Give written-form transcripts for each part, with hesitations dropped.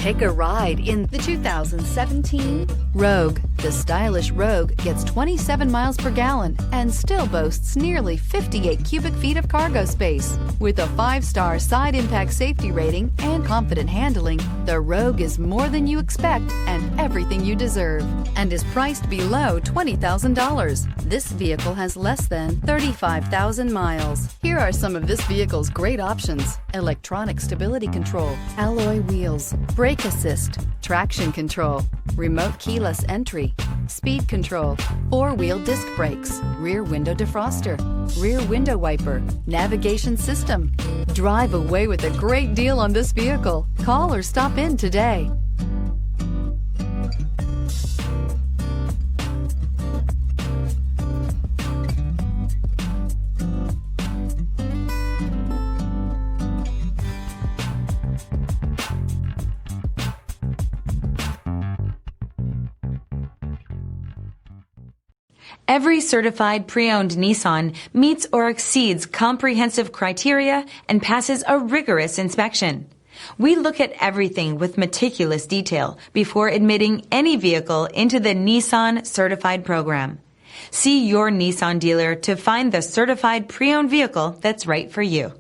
Take a ride in the 2017 Rogue. The stylish Rogue gets 27 miles per gallon and still boasts nearly 58 cubic feet of cargo space. With a 5-star side impact safety rating and confident handling, the Rogue is more than you expect and everything you deserve, and is priced below $20,000. This vehicle has less than 35,000 miles. Here are some of this vehicle's great options: electronic stability control, alloy wheels, brake assist, traction control, remote keyless entry, speed control, 4-wheel disc brakes, rear window defroster, rear window wiper, navigation system. Drive away with a great deal on this vehicle. Call or stop in today. Every certified pre-owned Nissan meets or exceeds comprehensive criteria and passes a rigorous inspection. We look at everything with meticulous detail before admitting any vehicle into the Nissan Certified Program. See your Nissan dealer to find the certified pre-owned vehicle that's right for you.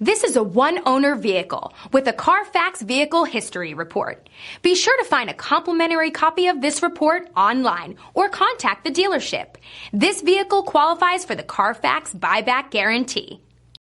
This is a one-owner vehicle with a Carfax Vehicle History Report. Be sure to find a complimentary copy of this report online or contact the dealership. This vehicle qualifies for the Carfax Buyback Guarantee.